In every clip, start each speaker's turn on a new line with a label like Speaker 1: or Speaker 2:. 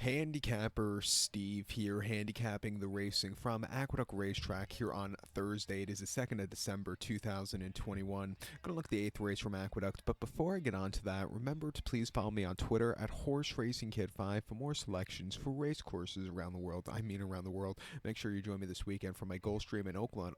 Speaker 1: Handicapper Steve here, handicapping the racing from Aqueduct Racetrack here on Thursday. It is the 2nd of December 2021. Gonna look at the 8th race from Aqueduct, but before I get on to that, remember to please follow me on Twitter at HorseRacingKid5 for more selections for race courses around the world. I mean around the world. Make sure you join me this weekend for my Gulfstream and Oakland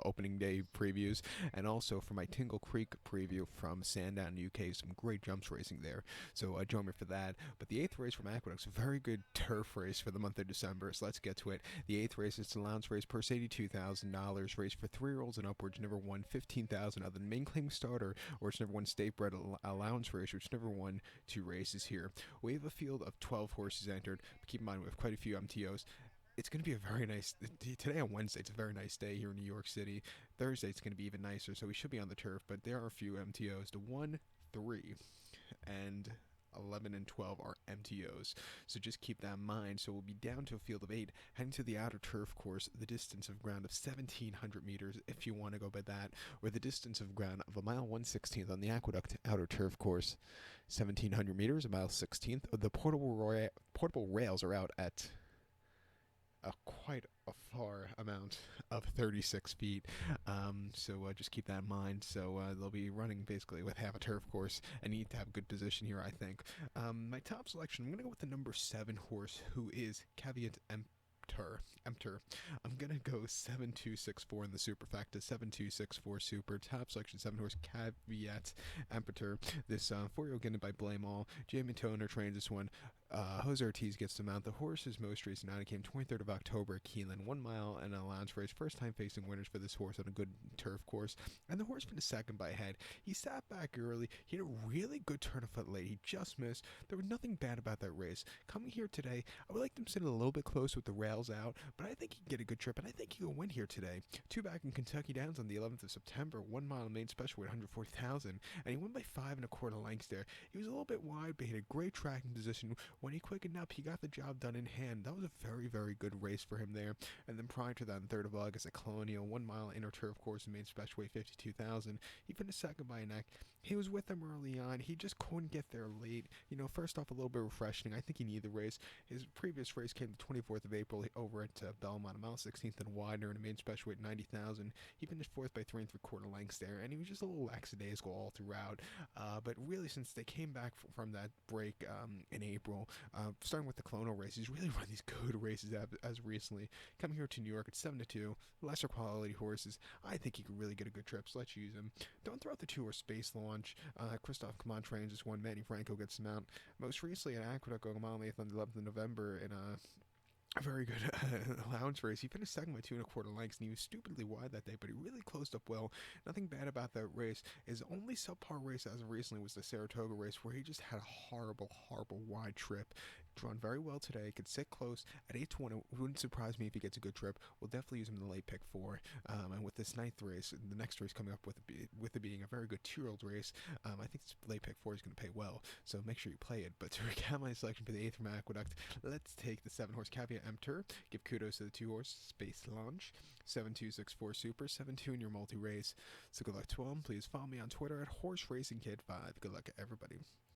Speaker 1: opening day previews, and also for my Tingle Creek preview from Sandown, UK. Some great jumps racing there, so join me for that. But the 8th race from Aqueduct's a very good turf race for the month of December, so let's get to it. The 8th race is an allowance race, purse $82,000, race for 3-year-olds and upwards, never won $15,000 other than main claim starter, or it's never won state bred allowance race, which never won 2 races here. We have a field of 12 horses entered, but keep in mind we have quite a few MTOs. It's going to be a very nice, today on Wednesday, it's a very nice day here in New York City. Thursday, it's going to be even nicer, so we should be on the turf, but there are a few MTOs. The 1, 3, and 11 and 12 are MTOs, so just keep that in mind. So we'll be down to a field of 8, heading to the outer turf course, the distance of ground of 1,700 meters if you want to go by that, or the distance of ground of a mile 1/16 on the Aqueduct outer turf course. 1,700 meters, a mile 16th. The portable rails are out at quite a far amount of 36 feet, so just keep that in mind. So they'll be running basically with half a turf course and need to have good position here, I think. My top selection, I'm going to go with the number 7 horse, who is Caveat Emptor. I'm gonna go 7264 in the superfecta. 7264 super. Top selection 7 horse Caveat Emptor. This 4-year-old getting by Blame All. Jamie Toner trains this one. Jose Ortiz gets the mount. The horse is most recent out. It came 23rd of October at Keeneland. 1 mile and an allowance race. First time facing winners for this horse on a good turf course. And the horse finished second by a head. He sat back early. He had a really good turn of foot late. He just missed. There was nothing bad about that race. Coming here today, I would like them sitting a little bit close with the rails out, but I think he can get a good trip, and I think he will win here today. 2 back in Kentucky Downs on the 11th of September. 1 mile main special weight, 140,000, and he won by 5 1/4 lengths there. He was a little bit wide, but he had a great tracking position. When he quickened up, he got the job done in hand. That was a very, very good race for him there. And then prior to that, on 3rd of August at Colonial, 1 mile inner turf course and main special weight, 52,000. He finished second by a neck. He was with them early on. He just couldn't get there late. First off, a little bit refreshing. I think he needed the race. His previous race came the 24th of April over at Belmont, a mile 16th and wider, and a main special weight 90,000. He finished 4th by 3 3/4 lengths there, and he was just a little lackadaisical all throughout. But really, since they came back from that break in April, starting with the Colonial race, he's really run these good races as recently. Coming here to New York at 7-2, lesser quality horses. I think he could really get a good trip, so let's use him. Don't throw out the 2 or Space Launch. Christoph Command trains this one. Manny Franco gets him out. Most recently at Aqueduct, going a mile and 8th on the 11th of November in a very good allowance race. He finished second by 2 1/4 lengths, and he was stupidly wide that day, but he really closed up well. Nothing bad about that race. His only subpar race as of recently was the Saratoga race, where he just had a horrible, horrible wide trip. Drawn very well today. Could sit close at 8-1. It wouldn't surprise me if he gets a good trip. We'll definitely use him in the late pick 4. And with this 9th race, the next race coming up with it being a very good 2-year-old race, I think this late pick 4 is going to pay well. So make sure you play it. But to recap my selection for the 8th from Aqueduct, let's take the 7 horse Caveat Emptor. Give kudos to the 2 horse Space Launch. 7264 Super. 7-2 in your multi race. So good luck to him. Please follow me on Twitter at HorseRacingKid5. Good luck, everybody.